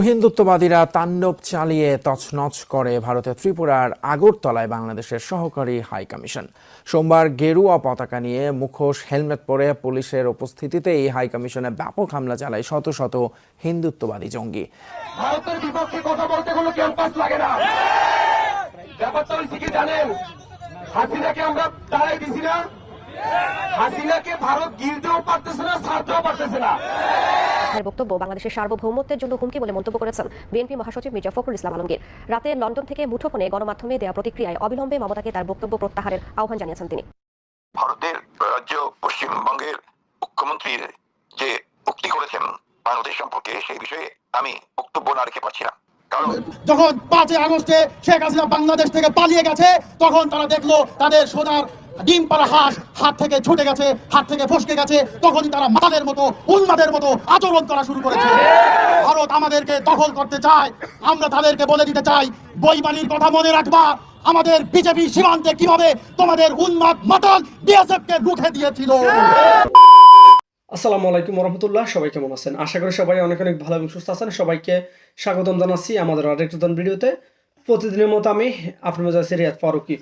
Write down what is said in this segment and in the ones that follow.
হিন্দুত্ববাদীরা তাণ্ডব চালিয়ে তছনছ করে ভারতের ত্রিপুরার আগরতলায় বাংলাদেশের সহকারী হাই কমিশন। সোমবার গেরুয়া পতাকা নিয়ে মুখোশ হেলমেট পরে পুলিশের উপস্থিতিতে এই হাই কমিশনে ব্যাপক হামলা চালায় শত শত হিন্দুত্ববাদী জঙ্গি। ভারতের বিপক্ষে কথা বলতে কোনো ক্যাম্পাস লাগে না। ব্যাপারটা হচ্ছে কি জানেন, হাসিনাকে আমরা দাঁড়াই দিছি না, হাসিনাকে ভারত গিলতেও পারতেছে না, ছাড়তেও পারতেছে না। বক্তব্য বাংলাদেশের সার্বভৌমত্বের জন্য হুমকি বলে মন্তব্য করেছেন বিএনপি মহাসচিব মির্জা ফখরুল ইসলাম আলমগীর। রাতে লন্ডন থেকে মুঠোফোনে গণমাধ্যমে দেওয়া প্রতিক্রিয়ায় অবিলম্বে মমতাকে তার বক্তব্য প্রত্যাহারের আহ্বান জানিয়েছেন তিনি। ভারতের রাজ্য পশ্চিমবঙ্গের মুখ্যমন্ত্রীর যে উক্তি করেছেন বাংলাদেশ সম্পর্কে, সেই বিষয়ে আমি বক্তব্য না রেখে পাচ্ছি না। যখন 5 আগস্টে শেখ হাসিনা বাংলাদেশ থেকে পালিয়ে গেছে, তখন তারা দেখলো তাদের সোনার ডিম পাড়া হাঁস হাত থেকে ছুটে গেছে, হাত থেকে ফসকে গেছে। তখনই তারা মাদের মতো, উন্মাদের মতো আচরণ করা শুরু করেছে। ভারত আমাদেরকে দখল করতে চায়। আমরা তাদেরকে বলে দিতে চাই, বইবালির কথা মনে রাখবা, আমাদের বিজেপি সীমান্তে কিভাবে তোমাদের উন্মাদ মাতাল বিএসএফ কে রুখে দিয়েছিল। আসসালামু আলাইকুম রহমতুল্লাহ। সবাই কেমন আছেন? আশা করি সবাই অনেক অনেক ভালো এবং সুস্থ আছেন। সবাইকে স্বাগতম জানাচ্ছি আমাদের আরেকটি নতুন ভিডিওতে। প্রতিদিনের মতো আমি আপনার মাঝে রিয়াদ ফারুকি।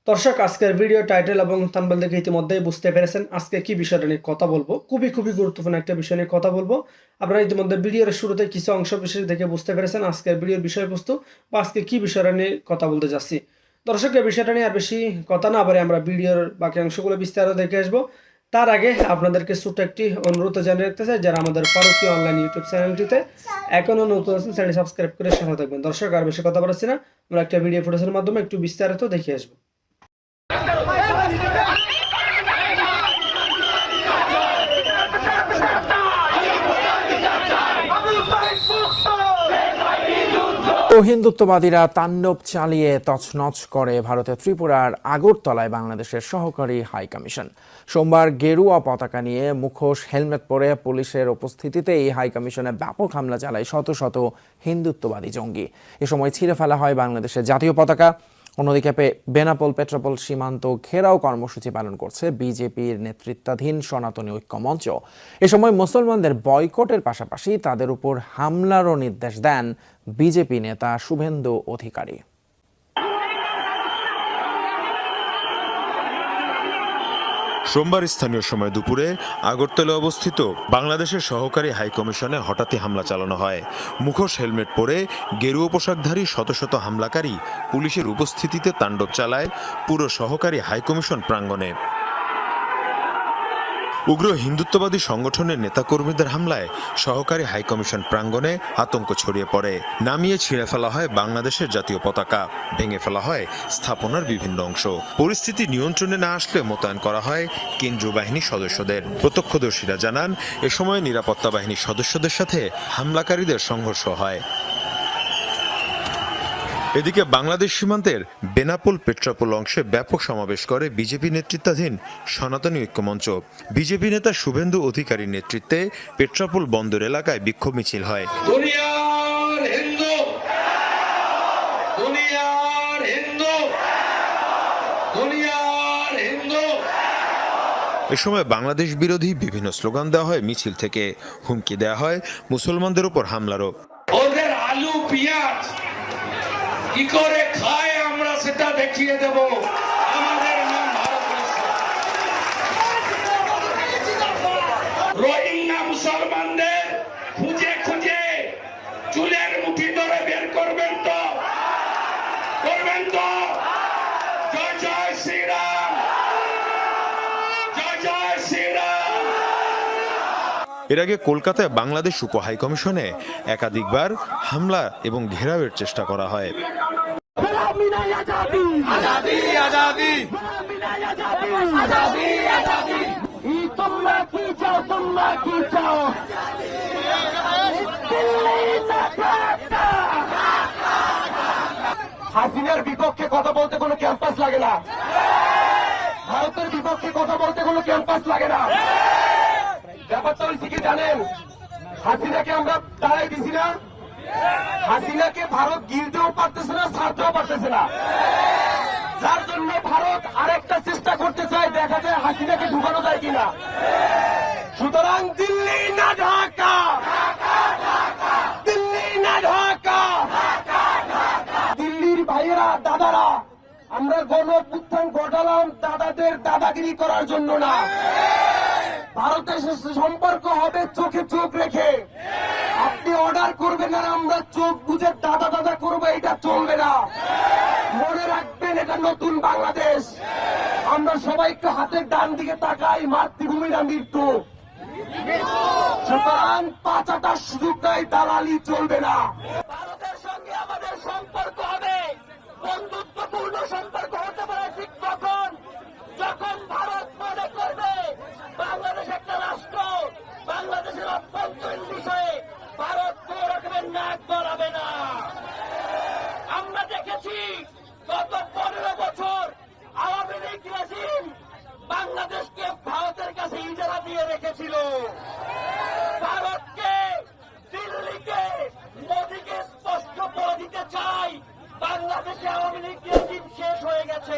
দর্শক, আজকের ভিডিও টাইটেল এবং থাম্বনেল দেখে ইতিমধ্যেই বুঝতে পেরেছেন আজকে কি বিষয়টা নিয়ে কথা বলবো। খুবই গুরুত্বপূর্ণ একটা বিষয় নিয়ে কথা বলবো। আপনারা ইতিমধ্যে ভিডিওর শুরুতে কিছু অংশ বিশেষ দেখে বুঝতে পেরেছেন আজকের ভিডিওর বিষয়বস্তু বা আজকে কি বিষয়টা নিয়ে কথা বলতে যাচ্ছি। দর্শক, এই বিষয়টা নিয়ে আর বেশি কথা না বলে আমরা ভিডিওর বাকি অংশগুলো বিস্তারিত দেখে আসবো। তার আগে আপনাদেরকে ছোট্ট একটি অনুরোধ জানিয়ে রাখতে চাই, যারা আমাদের ফারুকি অনলাইন ইউটিউব চ্যানেলটিতে এখনো নতুন আছেন, চ্যানেল সাবস্ক্রাইব করে সাথে থাকবেন। দর্শক, আর বেশি কথা বলছি না, আমরা একটা ভিডিও ফুটেজের মাধ্যমে একটু বিস্তারিত দেখে আসবো। হিন্দুত্ববাদীরা তাণ্ডব চালিয়ে তছনছ করে ভারতের ত্রিপুরার আগরতলায় বাংলাদেশের সহকারী হাই কমিশন। সোমবার গেরুয়া পতাকা নিয়ে মুখোশ হেলমেট পরে পুলিশের উপস্থিতিতে এই হাই কমিশনে ব্যাপক হামলা চালায় শত শত হিন্দুত্ববাদী জঙ্গি। এ সময় ছিঁড়ে ফেলা হয় বাংলাদেশের জাতীয় পতাকা। অন্যদিকে বেনাপোল পেট্রাপোল সীমান্ত ঘেরাও কর্মসূচি পালন করছে বিজেপির নেতৃত্বাধীন সনাতনী ঐক্য মঞ্চ। এ সময় মুসলমানদের বয়কটের পাশাপাশি তাদের উপর হামলারও নির্দেশ দেন বিজেপি নেতা শুভেন্দু অধিকারী। সোমবার স্থানীয় সময় দুপুরে আগরতলা অবস্থিত বাংলাদেশের সহকারী হাইকমিশনে হঠাৎই হামলা চালানো হয়। মুখোশ হেলমেট পরে গেরুয়া পোশাকধারী শত শত হামলাকারী পুলিশের উপস্থিতিতে তাণ্ডব চালায় পুরো সহকারী হাইকমিশন প্রাঙ্গণে। উগ্র হিন্দুত্ববাদী সংগঠনের নেতাকর্মীদের হামলায় সহকারী হাইকমিশন প্রাঙ্গণে আতঙ্ক ছড়িয়ে পড়ে। নামিয়ে ছিঁড়ে ফেলা হয় বাংলাদেশের জাতীয় পতাকা, ভেঙে ফেলা হয় স্থাপনার বিভিন্ন অংশ। পরিস্থিতি নিয়ন্ত্রণে না আসলে মোতায়েন করা হয় কেন্দ্রীয় বাহিনীর সদস্যদের। প্রত্যক্ষদর্শীরা জানান, এ সময় নিরাপত্তা বাহিনীর সদস্যদের সাথে হামলাকারীদের সংঘর্ষ হয়। এদিকে বাংলাদেশ সীমান্তের বেনাপোল পেট্রাপোল অংশে ব্যাপক সমাবেশ করে বিজেপি নেতৃত্বাধীন সনাতনী ঐক্য মঞ্চ। বিজেপি নেতা শুভেন্দু অধিকারীর নেতৃত্বে পেট্রাপোল বন্দর এলাকায় বিক্ষোভ মিছিল হয়। এ সময় বাংলাদেশ বিরোধী বিভিন্ন স্লোগান দেওয়া হয় মিছিল থেকে। হুমকি দেওয়া হয় মুসলমানদের উপর হামলারও। ওদের আলু পেঁয়াজ কি করে খায় আমরা সেটা দেখিয়ে দেব। আমাদের নাম ভারতবর্ষ। রোহিঙ্গা মুসলমানদের খুঁজে খুঁজে চুলের মুঠি ধরে বের করবেন তো? করবেন তো? জয় জয় শ্রীরাম, জয় জয় শ্রীরাম। এর আগে কলকাতায় বাংলাদেশ উপ হাইকমিশনে একাধিকবার হামলা এবং ঘেরাওয়ের চেষ্টা করা হয়। হাসিনার বিপক্ষে কথা বলতে কোনো ক্যাম্পাস লাগে না। ভারতের বিপক্ষে কথা বলতে কোনো ক্যাম্পাস লাগে না। ব্যাপারটা হচ্ছে কি জানেন, হাসিনাকে আমরা দাঁড়াই দিছি না, হাসিনাকে ভারত গিলতেও পারতেছে না, ছাড়তেও পারতেছে না। হাসিনাকে ঢুকানো যায় কিনা। সুতরাং দিল্লি না ঢাকা, দিল্লি না ঢাকা। দিল্লির ভাইয়েরা, দাদারা, আমরা গণঅভ্যুত্থান ঘটালাম দাদাদের দাদাগিরি করার জন্য না। ভারতের সাথে সম্পর্ক হবে চোখে চোখ রেখে। আপনি অর্ডার করবেন আর আমরা চোখ বুঝে দাদা দাদা করবো, এটা চলবে না। মনে রাখবেন, এটা নতুন বাংলাদেশ। আমরা সবাই একটু হাতের ডান দিকে তাকাই, মাতৃভূমি না মৃত্যু। সুতরাং পাঁচাটার সুযোগ নাই, দালালি চলবে না। ভারতের সঙ্গে আমাদের সম্পর্ক হবে বন্ধুত্বপূর্ণ সম্পর্ক হতে পারে ঠিক তখন যখন ভারত মনে করবে বাংলাদেশ একটা রাষ্ট্র, বাংলাদেশের অভ্যন্তরীণ বিষয়ে ভারত কোন রকমের নাক গলাবে না। আমরা দেখেছি গত 15 বছর আওয়ামী লীগ রেজিম বাংলাদেশকে ভারতের কাছে ইজারা দিয়ে রেখেছিল। ভারতকে, দিল্লিকে, মোদীকে স্পষ্ট করে দিতে চাই, বাংলাদেশে আওয়ামী লীগ রেজিম শেষ হয়ে গেছে।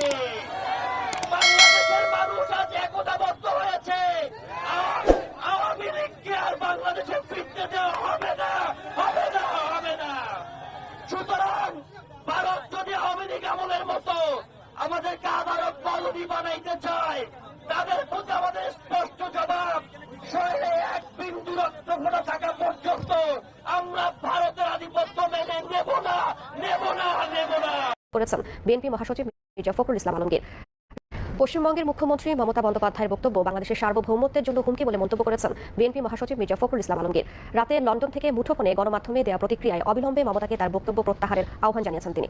বাংলাদেশের মানুষ আজ একতাবদ্ধ হয়েছে। আওয়ামী লীগকে আর বাংলাদেশে ফিরতে দেওয়া হবে না, হবে না, হবে না। সুতরাং ভারত যদি আওয়ামী লীগ আমলের মতো আমাদেরকে আবারও বলদি বানাইতে চায়, তাদের প্রতি আমাদের স্পষ্ট জবাব, শরীরে এক বিন্দু রক্ত ফোঁটা থাকা পর্যন্ত আমরা ভারতের আধিপত্য মেনে নেব না, নেব না, নেব না করেছেন বিএনপি মহাসচিব মির্জা ফখরুল ইসলাম আলমগীর। পশ্চিমবঙ্গের মুখ্যমন্ত্রী মমতা বন্দ্যোপাধ্যায়ের বক্তব্য বাংলাদেশের সার্বভৌমত্বের জন্য হুমকি বলে মন্তব্য করেছেন বিএনপি মহাসচিব মির্জা ফখরুল ইসলাম আলমগীর। রাতে লন্ডন থেকে মুঠোফোনে গণমাধ্যমে দেয়া প্রতিক্রিয়ায় অবিলম্বে মমতাকে তার বক্তব্য প্রত্যাহারের আহ্বান জানিয়েছেন তিনি।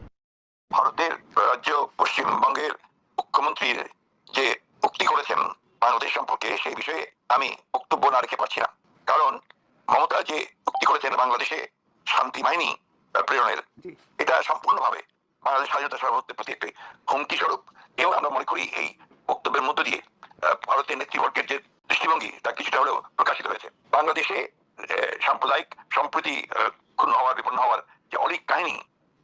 ভারতের রাজ্য পশ্চিমবঙ্গের মুখ্যমন্ত্রীর যে উক্তি করেছেন বাংলাদেশ সম্পর্কে, সেই বিষয়ে আমি বক্তব্য না রেখে পারছি না। কারণ মমতা যে উক্তি করেছেন বাংলাদেশে শান্তি বাহিনী প্রেরণের, এটা সম্পূর্ণভাবে বাংলাদেশ স্বাধীনতা সার্বভৌমত্বের প্রতি একটি হুমকি স্বরূপ। এবং আমরা মনে করি এই বক্তব্যের মধ্য দিয়ে ভারতের নেতৃবর্গের যে দৃষ্টিভঙ্গি তা কিছুটা হলেও প্রকাশিত হয়েছে। বাংলাদেশে সাম্প্রদায়িক সম্প্রীতি ক্ষুণ্ণ হওয়ার, বিপন্ন হওয়ার যে অলিক কাহিনী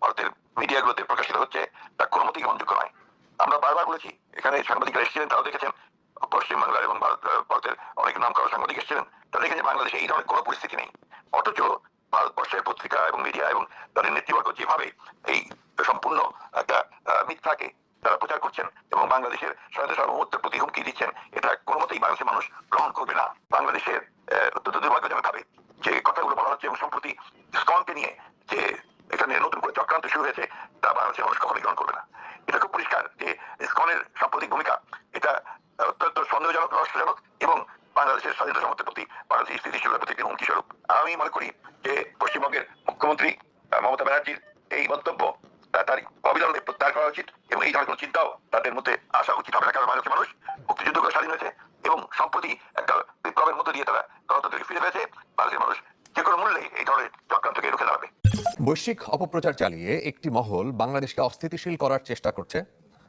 ভারতের মিডিয়াগুলোতে প্রকাশিত হচ্ছে, তা কোনো মতেই গ্রহণযোগ্য নয়। আমরা বারবার বলেছি, এখানে সাংবাদিকরা এসেছিলেন, তারাও দেখেছেন, পশ্চিমবাংলার এবং ভারতের অনেক নাম করা সাংবাদিক এসেছিলেন, তারা দেখেছেন বাংলাদেশে এই ধরনের কোনো পরিস্থিতি নেই। অথচ ভারতবর্ষের পত্রিকা এবং মিডিয়া এবং তাদের নেতৃবর্গ যেভাবে এই সম্পূর্ণ একটা মিথ্যাকে তারা প্রচার করছেন এবং বাংলাদেশের স্বাধীনতা সার্বভৌমত্বের প্রতি হুমকি দিচ্ছেন, এটা কোনো মতেই বাংলাদেশের মানুষ গ্রহণ করবে না। বাংলাদেশের অত্যন্ত দুর্ভাগ্যজনক ভাবে যে কথাগুলো বলা হচ্ছে এবং সম্প্রতি ইসকনকে নিয়ে যে এখানে নতুন করে চক্রান্ত শুরু হয়েছে, তা বাংলাদেশের মানুষ কখনোই গ্রহণ করবে না। এটা খুব পরিষ্কার যে ইসকনের সাম্প্রতিক ভূমিকা এটা অত্যন্ত সন্দেহজনক, রহস্যজনক এবং বাংলাদেশের স্বাধীনতা সার্বভৌমত্বের প্রতি বাংলাদেশের স্থিতিশীলতার প্রতি একটি হুমকি স্বরূপ। আমি মনে করি যে পশ্চিমবঙ্গের মুখ্যমন্ত্রী মমতা ব্যানার্জির এই বক্তব্য তার অবিলম্বে প্রত্যাহার করা উচিত এবং এই ধরনের কোনো চিন্তাও তাদের মধ্যে আসা উচিত হবে না। কারণ বাংলাদেশের মানুষ মুক্তিযুদ্ধ করে স্বাধীন হয়েছে এবং সম্প্রতি একটা বিপ্লবের মধ্য দিয়ে তারা গণতন্ত্রকে ফিরে পেয়েছে। বাংলাদেশের মানুষ যে কোনো মূল্যে এই ধরনের চক্রান্তকে রুখে দাঁড়াবে। বৈশ্বিক অপপ্রচার চালিয়ে একটি মহল বাংলাদেশকে অস্থিতিশীল করার চেষ্টা করছে,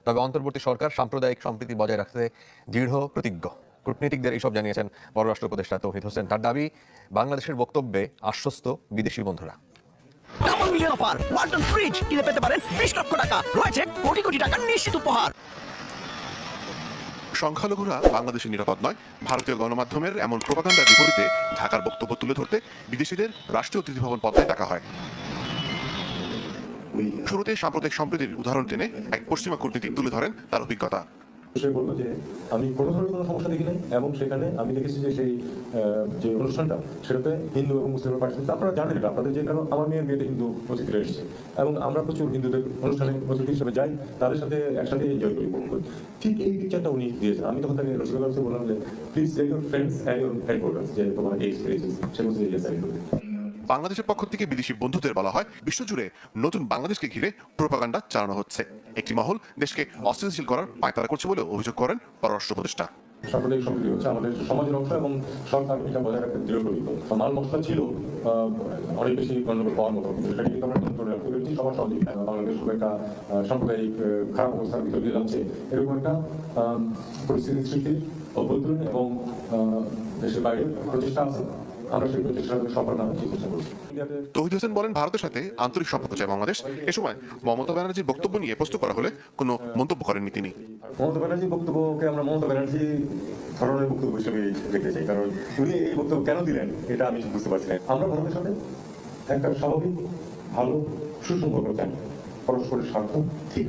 তবে অন্তর্বর্তী সরকার সাম্প্রদায়িক সম্প্রীতি বজায় রাখতে দৃঢ় প্রতিজ্ঞ। কূটনীতিকদের এইসব জানিয়েছেন পররাষ্ট্র উপদেষ্টা তৌহিদ হোসেন। তার দাবি, বাংলাদেশের বক্তব্যে আশ্বস্ত বিদেশি বন্ধুরা। Double million offer, Walton fridge কিনে পেতে পারেন 20 লক্ষ টাকা, রয়েছে কোটি কোটি টাকার নিশ্চিত উপহার। সংখ্যালঘুরা বাংলাদেশে নিরাপদ নয়, ভারতীয় গণমাধ্যমের এমন প্রোপাগান্ডার বিপরীতে ঢাকার বক্তব্য তুলে ধরতে বিদেশিদের রাষ্ট্রীয় অতিথি ভবন পদ্মায় ডাকা হয়। শুরুতে সাম্প্রদায়িক সম্প্রীতির উদাহরণ টেনে এক পশ্চিমা কূটনীতিক তুলে ধরেন তার অভিজ্ঞতা। সে বললো যে আমি কোনো ধরনের কোনো সমস্যা দেখি নাই এবং সেখানে আমি দেখেছি যে সেই যে অনুষ্ঠানটা সেটাতে হিন্দু এবং মুসলিমের পার্টিসিপেট। আপনারা জানেন এটা আপনাদের, যে কারণ আমার মেয়ের বিয়েতে হিন্দু অতিথিরা এসেছে এবং আমরা প্রচুর হিন্দুদের অনুষ্ঠানে অতিথি হিসেবে যাই, তাদের সাথে একসাথে এনজয় করি। ঠিক এই পিকচারটা উনি দিয়েছেন। আমি তখন তাকে রসিকতা করে বললাম যে please take your friends and your headquarters, যে তোমার এই এক্সপিরিয়েন্স। সে বলছে যে ইয়েস আই ডু। বাংলাদেশের পক্ষ থেকে বিদেশি বন্ধুদের বলা হয়, বিশ্বজুড়ে নতুন বাংলাদেশকে ঘিরে প্রোপাগান্ডা চালানো হচ্ছে। একটি মহল দেশকে অস্থিতিশীল করার পায়তারা করছে বলে অভিযোগ করেন পররাষ্ট্র উপদেষ্টা। সাম্প্রদায়িক সম্প্রীতি হচ্ছে আমাদের সমাজের অংশ এবং সরকার এটা বজায় রাখতে দৃঢ় প্রতিজ্ঞ। মাল মশলা ছিল অনেক বেশি গণ্ডগোল পাওয়ার মতো, সেটা কিন্তু আমরা নিয়ন্ত্রণে রাখতে পেরেছি সবার সহযোগিতা। বাংলাদেশ খুব একটা সাম্প্রদায়িক খারাপ অবস্থার ভিতর দিয়ে যাচ্ছে, এরকম একটা পরিস্থিতি সৃষ্টির অভ্যন্তরীণ এবং দেশের বাইরে প্রচেষ্টা আছে। আমরা সেই প্রচেষ্টা সফল না হচ্ছি চেষ্টা করছি। তৌহিদ হোসেন বলেন, ভারতের সাথে আন্তরিক সম্পর্ক চায় বাংলাদেশ। এ সময় মমতা ব্যানার্জির বক্তব্য নিয়ে প্রশ্ন করা হলে কোনো মন্তব্য করেননি তিনি। মমতা ব্যানার্জির বক্তব্যকে আমরা মমতা ব্যানার্জি ধরনের বক্তব্য হিসেবে দেখতে চাই, কারণ উনি এই বক্তব্য কেন দিলেন এটা আমি বুঝতে পারছি না। আমরা ভারতের সাথে একটা স্বাভাবিক ভালো সুসম্পর্ক চাই, পরস্পরের স্বার্থ ঠিক।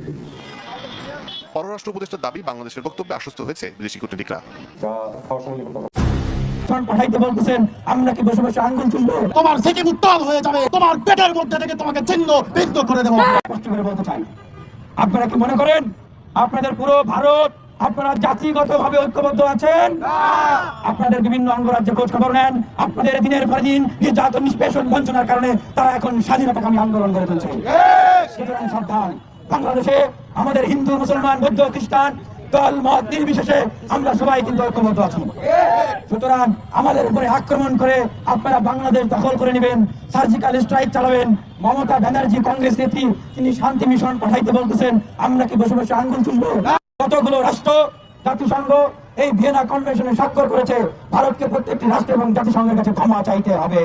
পররাষ্ট্র উপদেষ্টার দাবি, বাংলাদেশের বক্তব্যে আশ্বস্ত হয়েছে বিদেশি কূটনীতিকরা। যা খাওয়ার সময় পাঠাইতে বলতেছেন আমরা কি বসে বসে আঙ্গুল চুলবো? তোমার সিকিম উত্তাল হয়ে যাবে, তোমার পেটের মধ্যে থেকে তোমাকে ছিন্ন বিদ্ধ করে দেবো। কষ্ট করে বলতে চাই, আপনারা কি মনে করেন আপনাদের পুরো ভারত আপনারা জাতিগতভাবে ঐক্যবদ্ধ আছেন? আপনাদের বিভিন্ন অঙ্গরাজ্যে খোঁজ খবর নেন, আপনাদের দিনের পর দিন নির্যাতন নিষ্পেষণ বঞ্চনার কারণে তারা এখন স্বাধীনতাকামী আন্দোলন করে তুলছে। সুতরাং সাবধান, বাংলাদেশে আমাদের হিন্দু, মুসলমান, বৌদ্ধ, খ্রিস্টান দল মত নির্বিশেষে আমরা সবাই কিন্তু ঐক্যবদ্ধ আছি। সুতরাং আমাদের উপরে আক্রমণ করে আপনারা বাংলাদেশ দখল করে নেবেন, সার্জিক্যাল স্ট্রাইক চালাবেন। মমতা ব্যানার্জি কংগ্রেস নেত্রী তিনি শান্তি মিশন পাঠাইতে বলতেছেন আমরা কি বসে বসে আঙ্গুল চুলবো? কতগুলো রাষ্ট্র জাতিসংঘ এই ভিয়েনা কনভেনশনে স্বাক্ষর করেছে, ভারতকে প্রত্যেকটি রাষ্ট্র এবং জাতিসংঘের কাছে ক্ষমা চাইতে হবে।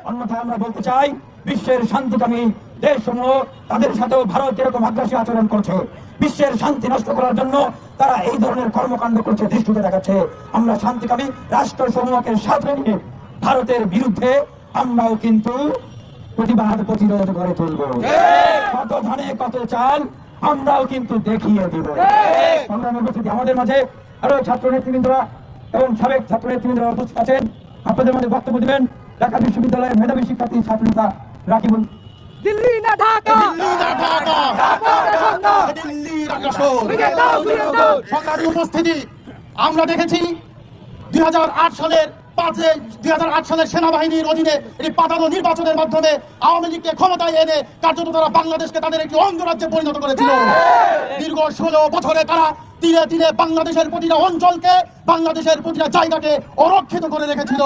অন্যথায় আমরা বলতে চাই বিশ্বের শান্তিকামী দেশসমূহ তাদের সাথেও ভারত এরকম আগ্রাসী আচরণ করছে, বিশ্বের শান্তি নষ্ট করার জন্য তারা এই ধরনের কর্মকাণ্ড করছে, দৃষ্টিতে দেখাচ্ছে। আমরা শান্তিকামী রাষ্ট্র সমূহকে সাথে নিয়ে ভারতের বিরুদ্ধে আমরাও কিন্তু প্রতিবাদ প্রতিরোধ করে তুলব। কত ধানে কত চাল আমরাও কিন্তু দেখিয়ে দিব। আমাদের মাঝে আরো ছাত্র নেতৃবৃন্দরা এবং সাবেক ছাত্র নেতৃবৃন্দরা উপস্থিত আছেন, আপনাদের মধ্যে বক্তব্য দিবেন ঢাকা বিশ্ববিদ্যালয়ের মেধাবী শিক্ষার্থী ছাত্রনেতা রাকিবুল। দিল্লি না ঢাকা, সরকারি উপস্থিতি আমরা দেখেছি 2008 সালের সেনাবাহিনীর অধীনে এই পাতানো নির্বাচনের মাধ্যমে আওয়ামী লীগকে ক্ষমতায় এনে কার্যত তারা বাংলাদেশকে তাদের একটি অঙ্গরাজ্যে পরিণত করেছিল। দীর্ঘ 16 বছরে তারা ধীরে ধীরে বাংলাদেশের প্রতিটা অঞ্চলকে, বাংলাদেশের প্রতিটা জায়গাকে অরক্ষিত করে রেখেছিল।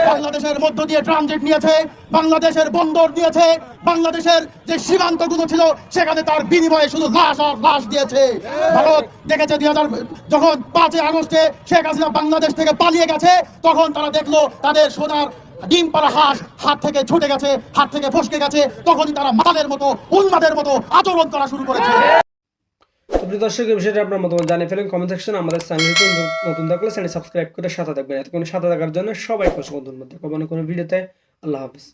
বাংলাদেশের মধ্য দিয়ে ট্রানজিট নিয়েছে, বাংলাদেশের বন্দর দিয়েছে, বাংলাদেশের যে সীমান্তগুলো ছিল সেখানে তার বিনিময়ে শুধু লাশ আর লাশ দিয়েছে। ভারত দেখেছে যখন 5 আগস্টে শেখ হাসিনা বাংলাদেশ থেকে পালিয়ে গেছে, তখন তারা দেখলো তাদের সোনার ডিম পাড়া হাঁস হাত থেকে ছুটে গেছে, হাত থেকে ফসকে গেছে, তখনই তারা মাদের মতো উন্মাদের মতো আচরণ করা শুরু করেছে। প্রিয় দর্শক, এই বিষয়টা আপনার মতামত জানিয়ে ফেলেন কমেন্ট সেকশনে। আমাদের চ্যানেলটি নতুন থাকলে চ্যানেল সাবস্ক্রাইব করে সাথে থাকবেন। এতক্ষণ সাথে থাকার জন্য সবাইকে অসংখ্য ধন্যবাদ। কোনো ভিডিওতে আল্লাহ হাফেজ।